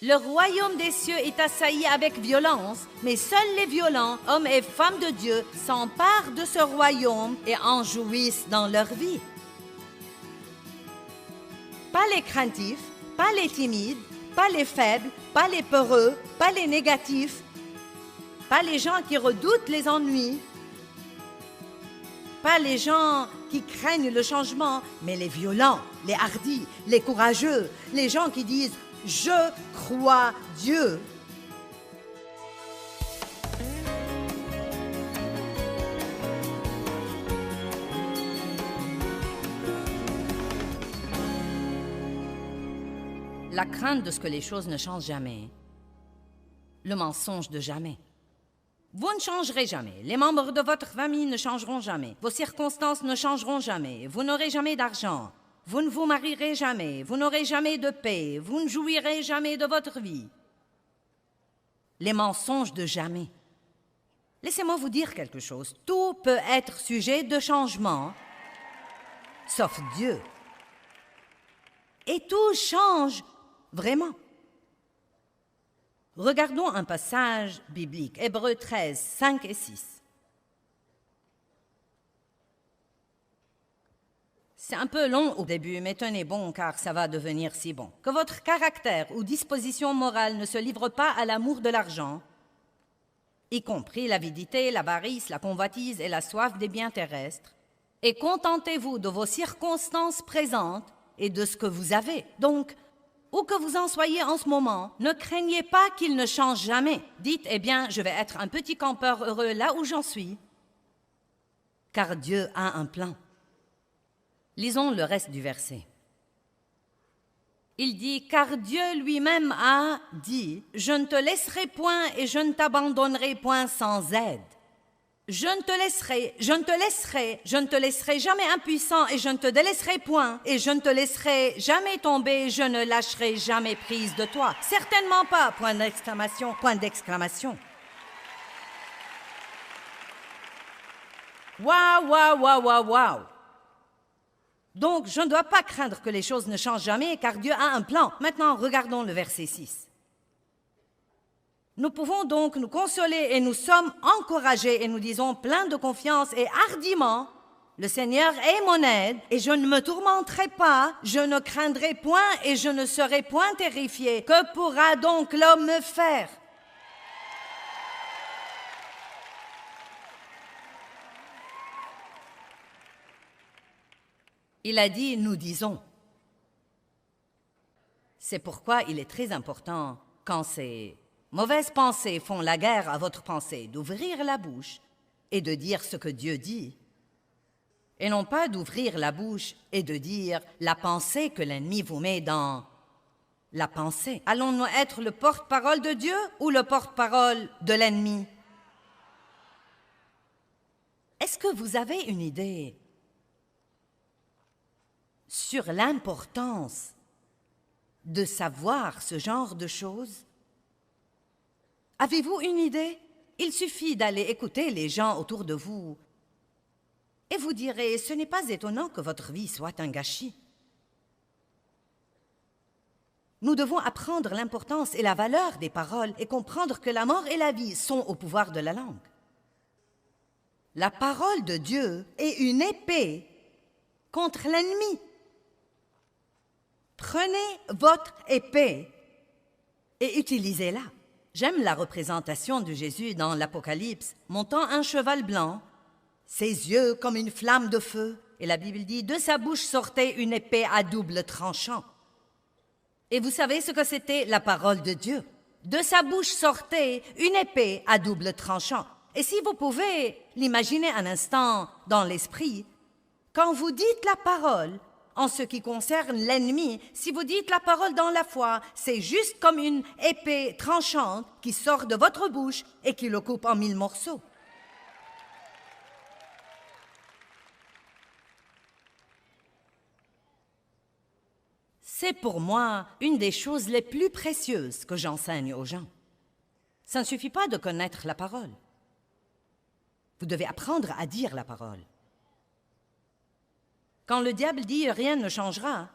Le royaume des cieux est assailli avec violence, mais seuls les violents, hommes et femmes de Dieu, s'emparent de ce royaume et en jouissent dans leur vie. Pas les craintifs, pas les timides, pas les faibles, pas les peureux, pas les négatifs, pas les gens qui redoutent les ennuis, pas les gens qui craignent le changement, mais les violents, les hardis, les courageux, les gens qui disent « Je crois Dieu ». La crainte de ce que les choses ne changent jamais. Le mensonge de jamais. Vous ne changerez jamais. Les membres de votre famille ne changeront jamais. Vos circonstances ne changeront jamais. Vous n'aurez jamais d'argent. Vous ne vous marierez jamais. Vous n'aurez jamais de paix. Vous ne jouirez jamais de votre vie. Les mensonges de jamais. Laissez-moi vous dire quelque chose. Tout peut être sujet de changement, sauf Dieu. Et tout change vraiment. Regardons un passage biblique, Hébreux 13, 5 et 6. C'est un peu long au début, mais tenez bon, car ça va devenir si bon. Que votre caractère ou disposition morale ne se livre pas à l'amour de l'argent, y compris l'avidité, l'avarice, la convoitise et la soif des biens terrestres, et contentez-vous de vos circonstances présentes et de ce que vous avez. Donc, où que vous en soyez en ce moment, ne craignez pas qu'il ne change jamais. Dites, eh bien, je vais être un petit campeur heureux là où j'en suis. Car Dieu a un plan. Lisons le reste du verset. Il dit, car Dieu lui-même a dit, je ne te laisserai point et je ne t'abandonnerai point sans aide. Je ne te laisserai jamais impuissant et je ne te délaisserai point et je ne te laisserai jamais tomber, je ne lâcherai jamais prise de toi. Certainement pas, point d'exclamation, point d'exclamation. Waouh, waouh, waouh, waouh, waouh. Donc, je ne dois pas craindre que les choses ne changent jamais car Dieu a un plan. Maintenant, regardons le verset 6. Nous pouvons donc nous consoler et nous sommes encouragés et nous disons plein de confiance et hardiment, le Seigneur est mon aide et je ne me tourmenterai pas, je ne craindrai point et je ne serai point terrifié. Que pourra donc l'homme me faire? Il a dit, nous disons. C'est pourquoi il est très important quand ces mauvaises pensées font la guerre à votre pensée, d'ouvrir la bouche et de dire ce que Dieu dit. Et non pas d'ouvrir la bouche et de dire la pensée que l'ennemi vous met dans la pensée. Allons-nous être le porte-parole de Dieu ou le porte-parole de l'ennemi? Est-ce que vous avez une idée sur l'importance de savoir ce genre de choses? Avez-vous une idée? Il suffit d'aller écouter les gens autour de vous et vous direz, ce n'est pas étonnant que votre vie soit un gâchis. Nous devons apprendre l'importance et la valeur des paroles et comprendre que la mort et la vie sont au pouvoir de la langue. La parole de Dieu est une épée contre l'ennemi. Prenez votre épée et utilisez-la. J'aime la représentation de Jésus dans l'Apocalypse, montant un cheval blanc, ses yeux comme une flamme de feu. Et la Bible dit, de sa bouche sortait une épée à double tranchant. Et vous savez ce que c'était la parole de Dieu? De sa bouche sortait une épée à double tranchant. Et si vous pouvez l'imaginer un instant dans l'esprit, quand vous dites la parole, en ce qui concerne l'ennemi, si vous dites la parole dans la foi, c'est juste comme une épée tranchante qui sort de votre bouche et qui le coupe en 1000 morceaux. C'est pour moi une des choses les plus précieuses que j'enseigne aux gens. Ça ne suffit pas de connaître la parole. Vous devez apprendre à dire la parole. Quand le diable dit « rien ne changera »,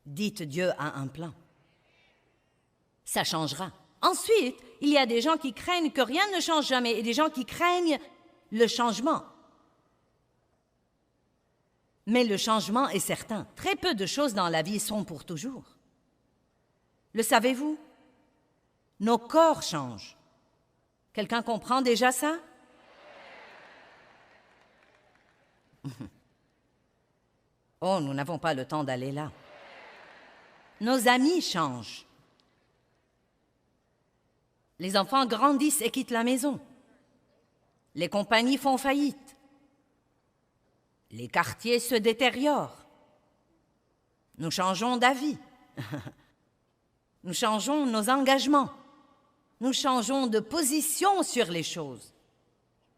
dites « Dieu a un plan ». ça changera. Ensuite, il y a des gens qui craignent que rien ne change jamais et des gens qui craignent le changement. Mais le changement est certain. Très peu de choses dans la vie sont pour toujours. Le savez-vous? Nos corps changent. Quelqu'un comprend déjà ça? Oh, nous n'avons pas le temps d'aller là. Nos amis changent. Les enfants grandissent et quittent la maison. Les compagnies font faillite. Les quartiers se détériorent. Nous changeons d'avis. Nous changeons nos engagements. Nous changeons de position sur les choses.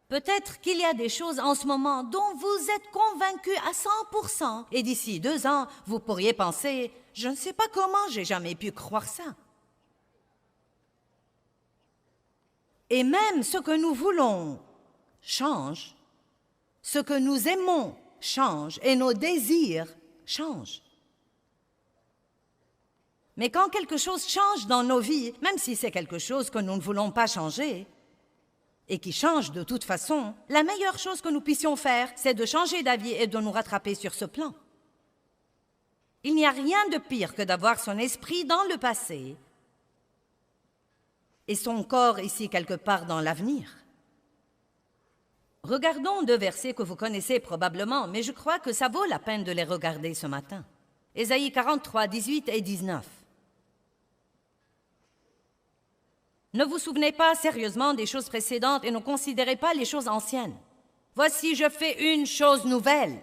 Peut-être qu'il y a des choses en ce moment dont vous êtes convaincus à 100%. Et d'ici 2 ans, vous pourriez penser, je ne sais pas comment j'ai jamais pu croire ça. Et même ce que nous voulons change, ce que nous aimons change et nos désirs changent. Mais quand quelque chose change dans nos vies, même si c'est quelque chose que nous ne voulons pas changer, et qui change de toute façon, la meilleure chose que nous puissions faire, c'est de changer d'avis et de nous rattraper sur ce plan. Il n'y a rien de pire que d'avoir son esprit dans le passé et son corps ici quelque part dans l'avenir. Regardons 2 versets que vous connaissez probablement, mais je crois que ça vaut la peine de les regarder ce matin. Ésaïe 43, 18 et 19. Ne vous souvenez pas sérieusement des choses précédentes et ne considérez pas les choses anciennes. Voici, je fais une chose nouvelle.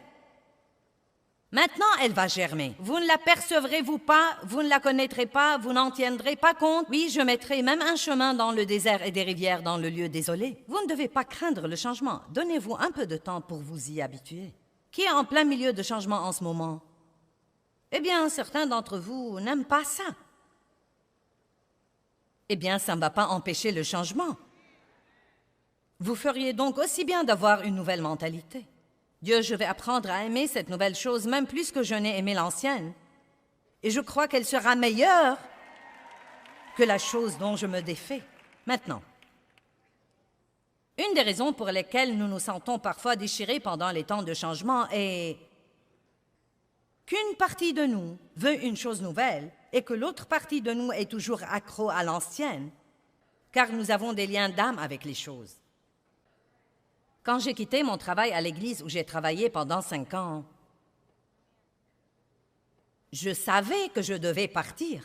Maintenant, elle va germer. Vous ne l'apercevrez-vous pas, vous ne la connaîtrez pas, vous n'en tiendrez pas compte. Oui, je mettrai même un chemin dans le désert et des rivières dans le lieu désolé. Vous ne devez pas craindre le changement. Donnez-vous un peu de temps pour vous y habituer. Qui est en plein milieu de changement en ce moment? Eh bien, certains d'entre vous n'aiment pas ça. Eh bien, ça ne va pas empêcher le changement. Vous feriez donc aussi bien d'avoir une nouvelle mentalité. Dieu, je vais apprendre à aimer cette nouvelle chose même plus que je n'ai aimé l'ancienne. Et je crois qu'elle sera meilleure que la chose dont je me défais. Maintenant, une des raisons pour lesquelles nous nous sentons parfois déchirés pendant les temps de changement est qu'une partie de nous veut une chose nouvelle et que l'autre partie de nous est toujours accro à l'ancienne, car nous avons des liens d'âme avec les choses. Quand j'ai quitté mon travail à l'église où j'ai travaillé pendant 5 ans, je savais que je devais partir.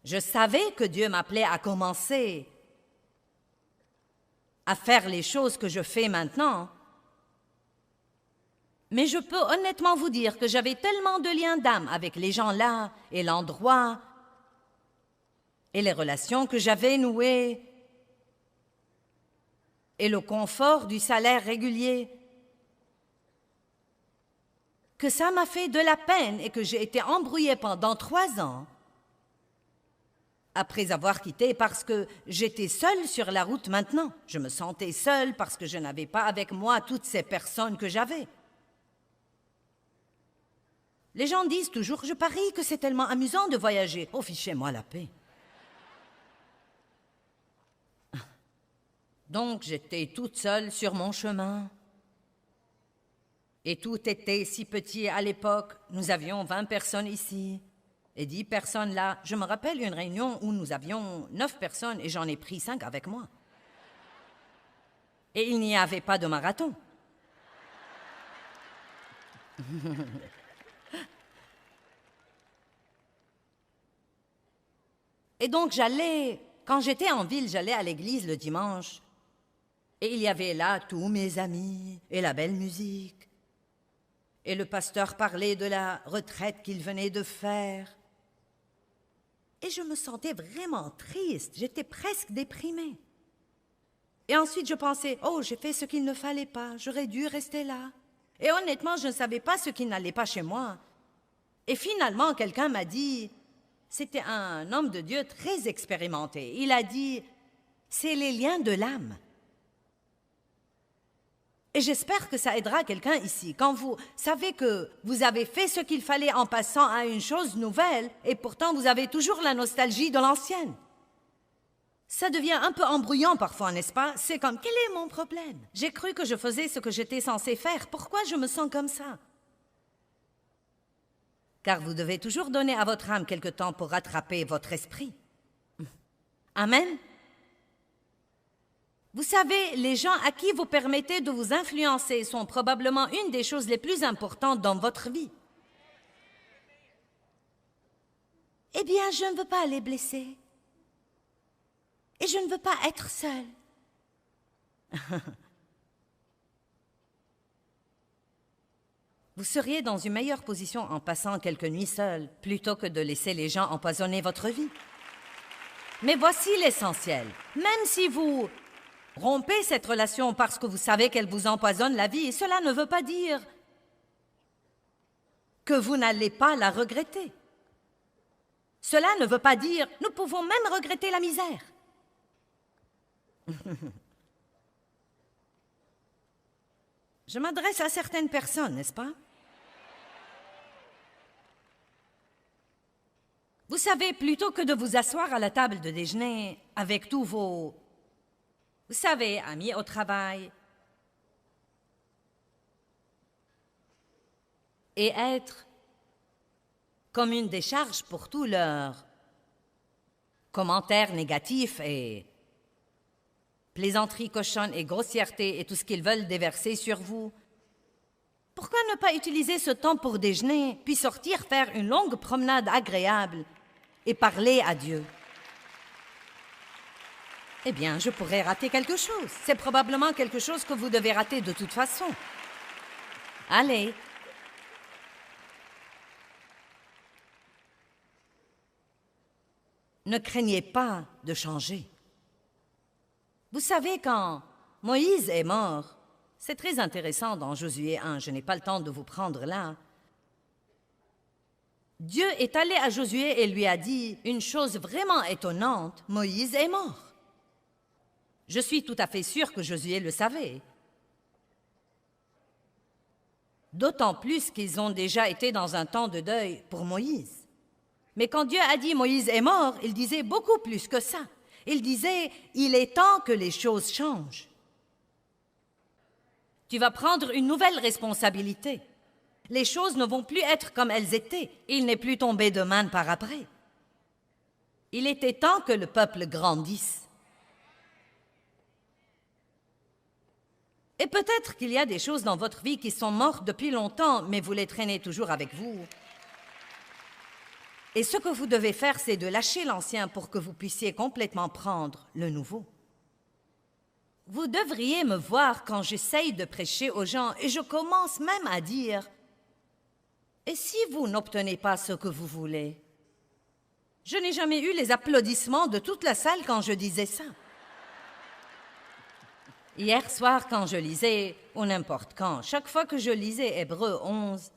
Je savais que Dieu m'appelait à commencer à faire les choses que je fais maintenant. Mais je peux honnêtement vous dire que j'avais tellement de liens d'âme avec les gens là et l'endroit et les relations que j'avais nouées et le confort du salaire régulier que ça m'a fait de la peine et que j'ai été embrouillée pendant 3 ans après avoir quitté parce que j'étais seule sur la route maintenant. Je me sentais seule parce que je n'avais pas avec moi toutes ces personnes que j'avais. Les gens disent toujours, je parie que c'est tellement amusant de voyager. Oh, fichez-moi la paix. Donc, j'étais toute seule sur mon chemin. Et tout était si petit à l'époque. Nous avions 20 personnes ici et 10 personnes là. Je me rappelle une réunion où nous avions 9 personnes et j'en ai pris 5 avec moi. Et il n'y avait pas de marathon. Et donc quand j'étais en ville, j'allais à l'église le dimanche. Et il y avait là tous mes amis et la belle musique. Et le pasteur parlait de la retraite qu'il venait de faire. Et je me sentais vraiment triste, j'étais presque déprimée. Et ensuite je pensais, oh, j'ai fait ce qu'il ne fallait pas, j'aurais dû rester là. Et honnêtement, je ne savais pas ce qui n'allait pas chez moi. Et finalement, quelqu'un m'a dit, c'était un homme de Dieu très expérimenté. Il a dit, c'est les liens de l'âme. Et j'espère que ça aidera quelqu'un ici. Quand vous savez que vous avez fait ce qu'il fallait en passant à une chose nouvelle, et pourtant vous avez toujours la nostalgie de l'ancienne. Ça devient un peu embrouillant parfois, n'est-ce pas? C'est comme, quel est mon problème? J'ai cru que je faisais ce que j'étais censé faire. Pourquoi je me sens comme ça? Car vous devez toujours donner à votre âme quelque temps pour rattraper votre esprit. Amen. Vous savez, les gens à qui vous permettez de vous influencer sont probablement une des choses les plus importantes dans votre vie. Eh bien, je ne veux pas les blesser. Et je ne veux pas être seule. Vous seriez dans une meilleure position en passant quelques nuits seules, plutôt que de laisser les gens empoisonner votre vie. Mais voici l'essentiel. Même si vous rompez cette relation parce que vous savez qu'elle vous empoisonne la vie, cela ne veut pas dire que vous n'allez pas la regretter. Cela ne veut pas dire nous pouvons même regretter la misère. Je m'adresse à certaines personnes, n'est-ce pas? Vous savez, plutôt que de vous asseoir à la table de déjeuner avec tous vos, vous savez, amis au travail, et être comme une décharge pour tous leurs commentaires négatifs et plaisanteries cochonnes et grossièretés et tout ce qu'ils veulent déverser sur vous. Pourquoi ne pas utiliser ce temps pour déjeuner, puis sortir faire une longue promenade agréable et parler à Dieu? Eh bien, je pourrais rater quelque chose. C'est probablement quelque chose que vous devez rater de toute façon. Allez. Ne craignez pas de changer. Vous savez, quand Moïse est mort, c'est très intéressant dans Josué 1, je n'ai pas le temps de vous prendre là. Dieu est allé à Josué et lui a dit une chose vraiment étonnante, Moïse est mort. Je suis tout à fait sûre que Josué le savait. D'autant plus qu'ils ont déjà été dans un temps de deuil pour Moïse. Mais quand Dieu a dit Moïse est mort, il disait beaucoup plus que ça. Il disait, il est temps que les choses changent. Tu vas prendre une nouvelle responsabilité. Les choses ne vont plus être comme elles étaient. Il n'est plus tombé de manne par après. Il était temps que le peuple grandisse. Et peut-être qu'il y a des choses dans votre vie qui sont mortes depuis longtemps, mais vous les traînez toujours avec vous. Et ce que vous devez faire, c'est de lâcher l'ancien pour que vous puissiez complètement prendre le nouveau. Vous devriez me voir quand j'essaye de prêcher aux gens et je commence même à dire « Et si vous n'obtenez pas ce que vous voulez ?» Je n'ai jamais eu les applaudissements de toute la salle quand je disais ça. Hier soir, quand je lisais, ou n'importe quand, chaque fois que je lisais Hébreux 11,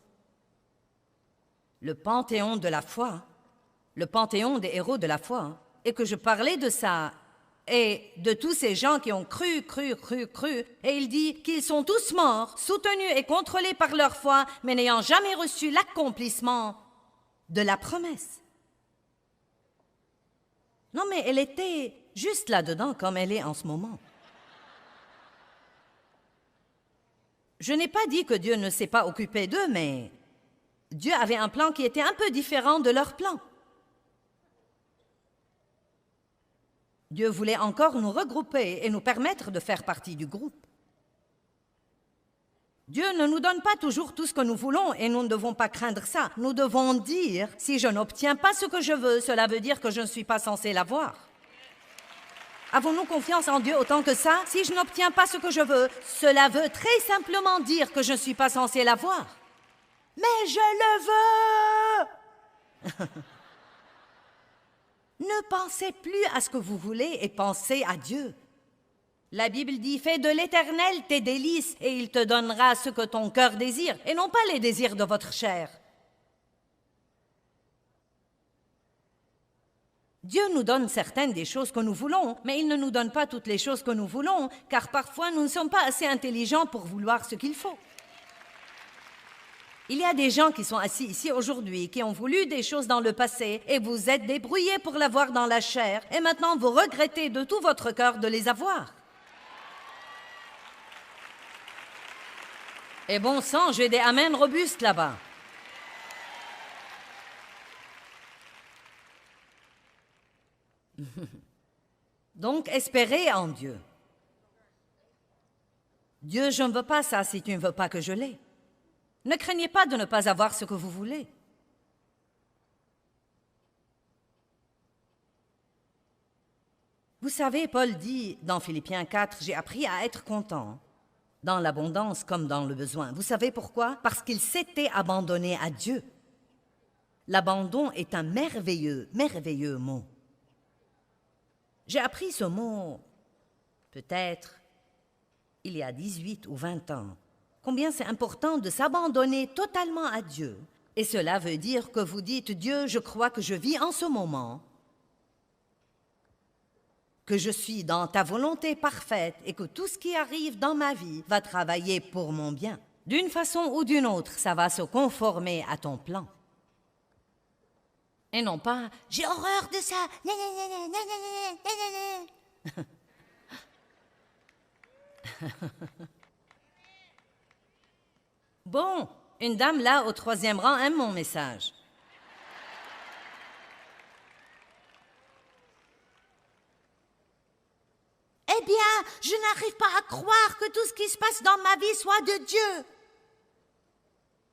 le panthéon de la foi, le panthéon des héros de la foi, et que je parlais de ça, et de tous ces gens qui ont cru, et il dit qu'ils sont tous morts, soutenus et contrôlés par leur foi, mais n'ayant jamais reçu l'accomplissement de la promesse. Non, mais elle était juste là-dedans comme elle est en ce moment. Je n'ai pas dit que Dieu ne s'est pas occupé d'eux, mais Dieu avait un plan qui était un peu différent de leur plan. Dieu voulait encore nous regrouper et nous permettre de faire partie du groupe. Dieu ne nous donne pas toujours tout ce que nous voulons et nous ne devons pas craindre ça. Nous devons dire, si je n'obtiens pas ce que je veux, cela veut dire que je ne suis pas censé l'avoir. Avons-nous confiance en Dieu autant que ça? Si je n'obtiens pas ce que je veux, cela veut très simplement dire que je ne suis pas censé l'avoir. Mais je le veux! Ne pensez plus à ce que vous voulez et pensez à Dieu. La Bible dit, fais de l'Éternel tes délices et il te donnera ce que ton cœur désire et non pas les désirs de votre chair. Dieu nous donne certaines des choses que nous voulons, mais il ne nous donne pas toutes les choses que nous voulons, car parfois nous ne sommes pas assez intelligents pour vouloir ce qu'il faut. Il y a des gens qui sont assis ici aujourd'hui, qui ont voulu des choses dans le passé, et vous êtes débrouillés pour l'avoir dans la chair, et maintenant vous regrettez de tout votre cœur de les avoir. Et bon sang, j'ai des amens robustes là-bas. Donc, espérez en Dieu. Dieu, je ne veux pas ça si tu ne veux pas que je l'ai. Ne craignez pas de ne pas avoir ce que vous voulez. Vous savez, Paul dit dans Philippiens 4, « J'ai appris à être content, dans l'abondance comme dans le besoin. » Vous savez pourquoi? Parce qu'il s'était abandonné à Dieu. L'abandon est un merveilleux, merveilleux mot. J'ai appris ce mot, peut-être, il y a 18 ou 20 ans. Combien c'est important de s'abandonner totalement à Dieu. Et cela veut dire que vous dites, Dieu, je crois que je vis en ce moment, que je suis dans ta volonté parfaite et que tout ce qui arrive dans ma vie va travailler pour mon bien. D'une façon ou d'une autre, ça va se conformer à ton plan. Et non pas « J'ai horreur de ça !» Bon, une dame là au 3e rang aime mon message. Eh bien, je n'arrive pas à croire que tout ce qui se passe dans ma vie soit de Dieu.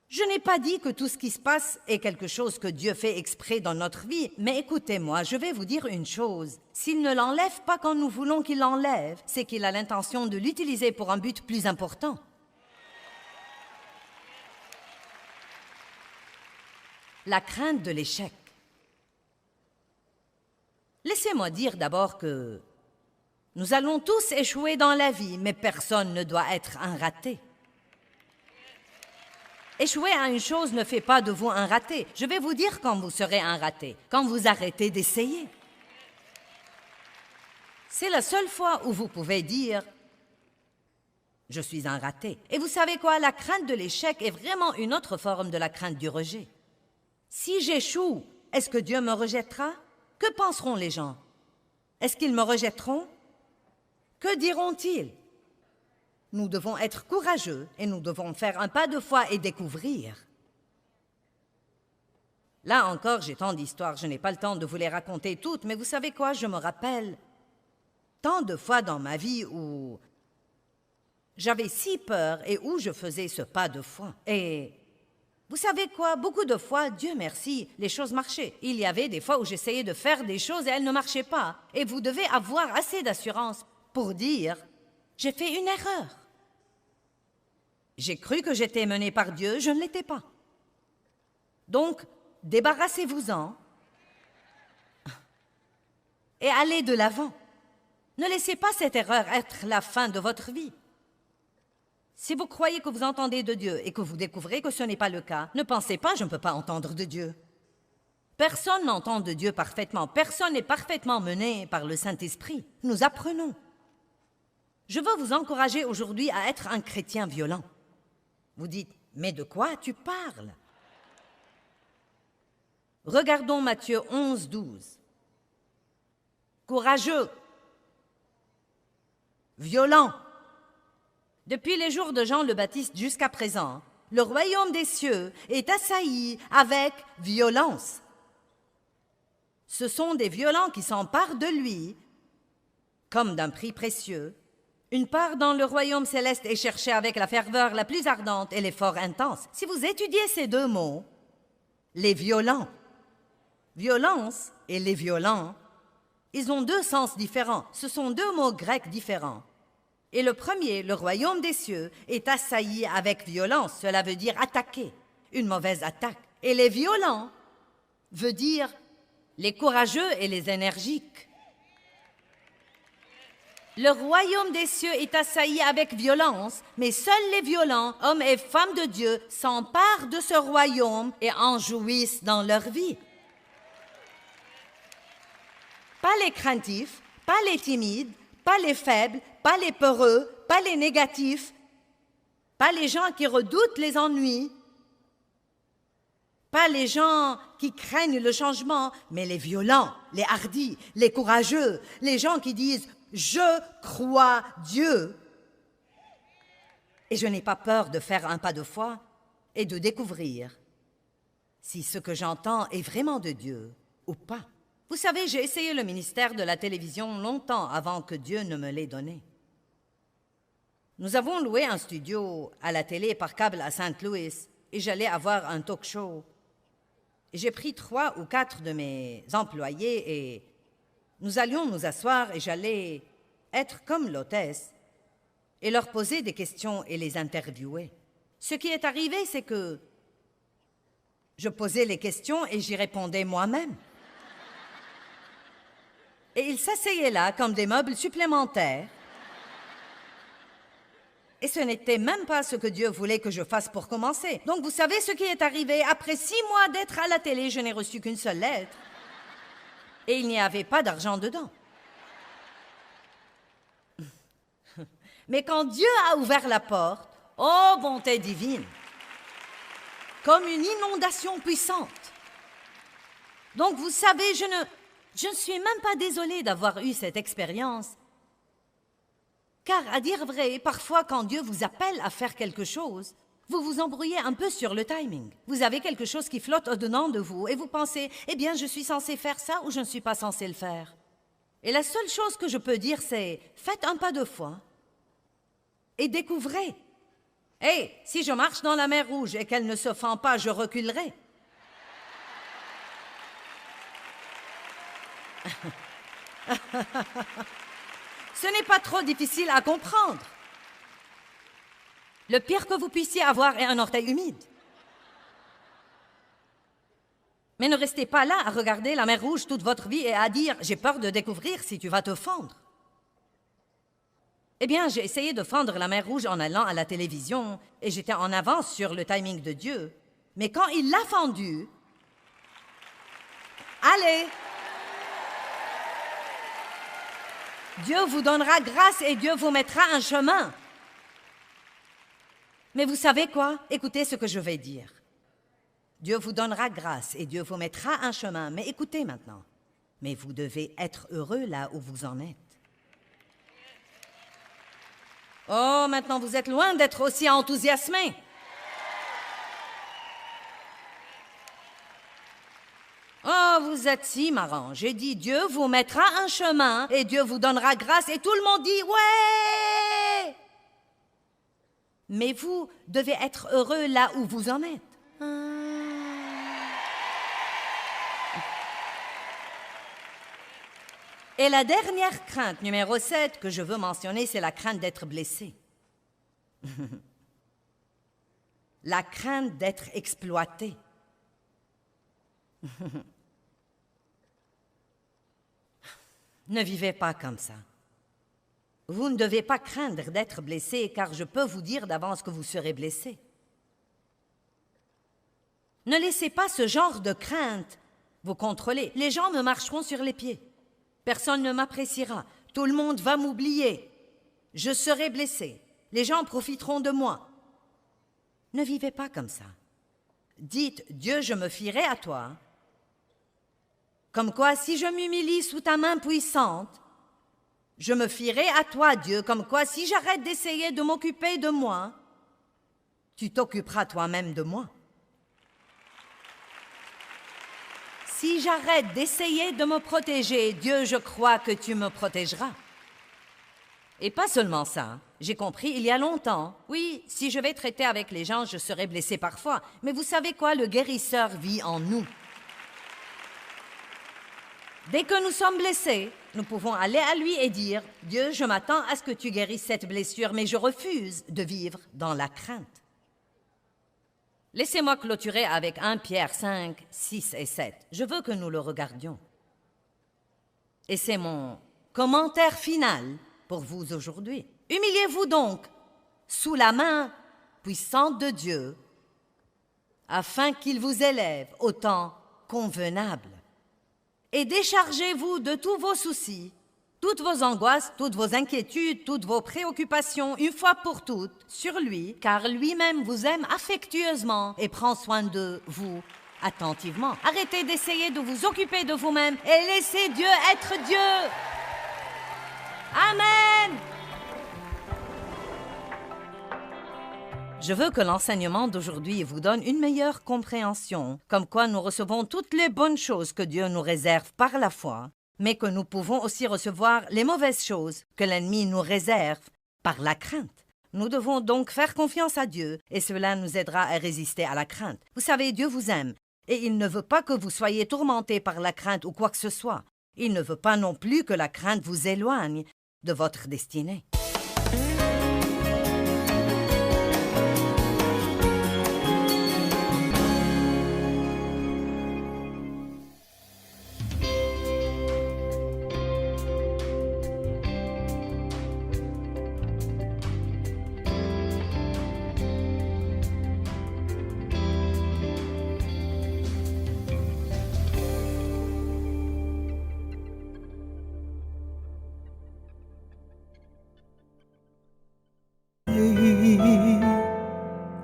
Je n'ai pas dit que tout ce qui se passe est quelque chose que Dieu fait exprès dans notre vie, mais écoutez-moi, je vais vous dire une chose. S'il ne l'enlève pas quand nous voulons qu'il l'enlève, c'est qu'il a l'intention de l'utiliser pour un but plus important. La crainte de l'échec. Laissez-moi dire d'abord que nous allons tous échouer dans la vie, mais personne ne doit être un raté. Échouer à une chose ne fait pas de vous un raté. Je vais vous dire quand vous serez un raté, quand vous arrêtez d'essayer. C'est la seule fois où vous pouvez dire « Je suis un raté ». Et vous savez quoi? La crainte de l'échec est vraiment une autre forme de la crainte du rejet. Si j'échoue, est-ce que Dieu me rejettera? Que penseront les gens? Est-ce qu'ils me rejetteront? Que diront-ils? Nous devons être courageux et nous devons faire un pas de foi et découvrir. Là encore, j'ai tant d'histoires, je n'ai pas le temps de vous les raconter toutes, mais vous savez quoi, je me rappelle tant de fois dans ma vie où j'avais si peur et où je faisais ce pas de foi. Et vous savez quoi, beaucoup de fois, Dieu merci, les choses marchaient. Il y avait des fois où j'essayais de faire des choses et elles ne marchaient pas. Et vous devez avoir assez d'assurance pour dire « J'ai fait une erreur ». J'ai cru que j'étais mené par Dieu, je ne l'étais pas. Donc, débarrassez-vous-en et allez de l'avant. Ne laissez pas cette erreur être la fin de votre vie. Si vous croyez que vous entendez de Dieu et que vous découvrez que ce n'est pas le cas, ne pensez pas « je ne peux pas entendre de Dieu ». Personne n'entend de Dieu parfaitement, personne n'est parfaitement mené par le Saint-Esprit. Nous apprenons. Je veux vous encourager aujourd'hui à être un chrétien violent. Vous dites, mais de quoi tu parles? Regardons Matthieu 11, 12. Courageux, violent. Depuis les jours de Jean le Baptiste jusqu'à présent, le royaume des cieux est assailli avec violence. Ce sont des violents qui s'emparent de lui comme d'un prix précieux. Une part dans le royaume céleste est cherchée avec la ferveur la plus ardente et l'effort intense. Si vous étudiez ces deux mots, les violents, violence et les violents, ils ont deux sens différents. Ce sont deux mots grecs différents. Et le premier, le royaume des cieux, est assailli avec violence. Cela veut dire attaquer, une mauvaise attaque. Et les violents veut dire les courageux et les énergiques. Le royaume des cieux est assailli avec violence, mais seuls les violents, hommes et femmes de Dieu, s'emparent de ce royaume et en jouissent dans leur vie. Pas les craintifs, pas les timides, pas les faibles, pas les peureux, pas les négatifs, pas les gens qui redoutent les ennuis, pas les gens qui craignent le changement, mais les violents, les hardis, les courageux, les gens qui disent « Je crois Dieu ». Et je n'ai pas peur de faire un pas de foi et de découvrir si ce que j'entends est vraiment de Dieu ou pas. Vous savez, j'ai essayé le ministère de la télévision longtemps avant que Dieu ne me l'ait donné. Nous avons loué un studio à la télé par câble à Saint-Louis et j'allais avoir un talk show. J'ai pris 3 ou 4 de mes employés et nous allions nous asseoir et j'allais être comme l'hôtesse et leur poser des questions et les interviewer. Ce qui est arrivé, c'est que je posais les questions et j'y répondais moi-même. Et ils s'asseyaient là comme des meubles supplémentaires. Et ce n'était même pas ce que Dieu voulait que je fasse pour commencer. Donc vous savez ce qui est arrivé? Après 6 mois d'être à la télé, je n'ai reçu qu'une seule lettre. Et il n'y avait pas d'argent dedans. Mais quand Dieu a ouvert la porte, oh bonté divine, comme une inondation puissante. Donc vous savez, je ne suis même pas désolée d'avoir eu cette expérience. Car, à dire vrai, parfois quand Dieu vous appelle à faire quelque chose, vous vous embrouillez un peu sur le timing. Vous avez quelque chose qui flotte au-dedans de vous et vous pensez, eh bien, je suis censé faire ça ou je ne suis pas censé le faire. Et la seule chose que je peux dire, c'est, faites un pas de foi et découvrez. Hey, si je marche dans la mer Rouge et qu'elle ne se fend pas, je reculerai. Ce n'est pas trop difficile à comprendre. Le pire que vous puissiez avoir est un orteil humide. Mais ne restez pas là à regarder la mer Rouge toute votre vie et à dire « j'ai peur de découvrir si tu vas te fendre ». Eh bien, j'ai essayé de fendre la mer Rouge en allant à la télévision et j'étais en avance sur le timing de Dieu. Mais quand il l'a fendue, allez! Dieu vous donnera grâce et Dieu vous mettra un chemin. Mais vous savez quoi? Écoutez ce que je vais dire. Dieu vous donnera grâce et Dieu vous mettra un chemin. Mais écoutez maintenant. Mais vous devez être heureux là où vous en êtes. Oh, maintenant vous êtes loin d'être aussi enthousiasmé. Oh, vous êtes si marrant. J'ai dit, Dieu vous mettra un chemin et Dieu vous donnera grâce et tout le monde dit, ouais! Mais vous devez être heureux là où vous en êtes. Et la dernière crainte, numéro 7, que je veux mentionner, c'est la crainte d'être blessé. La crainte d'être exploité. Ne vivez pas comme ça. Vous ne devez pas craindre d'être blessé, car je peux vous dire d'avance que vous serez blessé. Ne laissez pas ce genre de crainte vous contrôler. Les gens me marcheront sur les pieds. Personne ne m'appréciera. Tout le monde va m'oublier. Je serai blessé. Les gens profiteront de moi. Ne vivez pas comme ça. Dites, Dieu, je me fierai à toi. Comme quoi, si je m'humilie sous ta main puissante, je me fierai à toi, Dieu. Comme quoi, si j'arrête d'essayer de m'occuper de moi, tu t'occuperas toi-même de moi. Si j'arrête d'essayer de me protéger, Dieu, je crois que tu me protégeras. Et pas seulement ça, j'ai compris il y a longtemps. Oui, si je vais traiter avec les gens, je serai blessé parfois. Mais vous savez quoi, le guérisseur vit en nous. Dès que nous sommes blessés, nous pouvons aller à lui et dire, Dieu, je m'attends à ce que tu guérisses cette blessure, mais je refuse de vivre dans la crainte. Laissez-moi clôturer avec 1 Pierre 5, 6 et 7. Je veux que nous le regardions. Et c'est mon commentaire final pour vous aujourd'hui. Humiliez-vous donc sous la main puissante de Dieu, afin qu'il vous élève au temps convenable. et déchargez-vous de tous vos soucis, toutes vos angoisses, toutes vos inquiétudes, toutes vos préoccupations, une fois pour toutes, sur lui, car lui-même vous aime affectueusement et prend soin de vous attentivement. Arrêtez d'essayer de vous occuper de vous-même et laissez Dieu être Dieu. Amen. Je veux que l'enseignement d'aujourd'hui vous donne une meilleure compréhension, comme quoi nous recevons toutes les bonnes choses que Dieu nous réserve par la foi, mais que nous pouvons aussi recevoir les mauvaises choses que l'ennemi nous réserve par la crainte. Nous devons donc faire confiance à Dieu et cela nous aidera à résister à la crainte. Vous savez, Dieu vous aime et il ne veut pas que vous soyez tourmentés par la crainte ou quoi que ce soit. Il ne veut pas non plus que la crainte vous éloigne de votre destinée.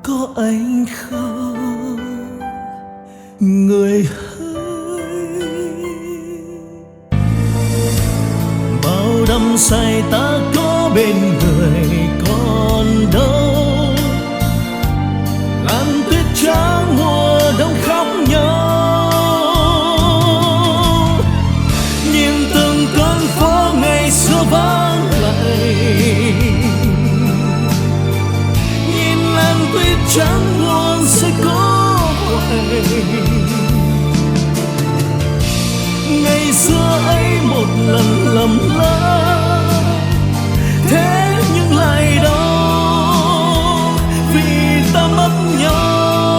Có anh không người hỡi, bao đắm say ta có bên người còn đâu, ngàn tuyết trắng mùa đông khóc nhau, nhìn từng con phố ngày xưa vắng lặng, tuyết trắng luôn sẽ có hoài. Ngày xưa ấy một lần lầm lỡ, thế nhưng lại đau vì ta mất nhau.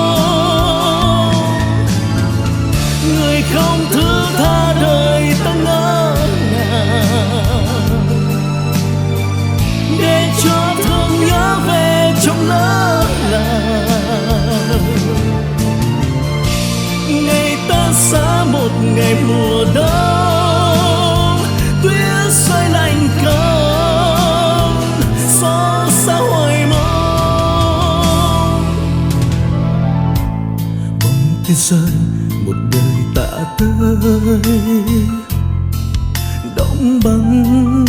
Người không thứ tha đời ta ngỡ ngàng, để cho thương nhớ về trong lỡ ngày ta xa một ngày mùa đông, tuyết rơi lạnh cóng, xót xa hoài mong. Bông tuyết rơi một đời tạ tới, đóng băng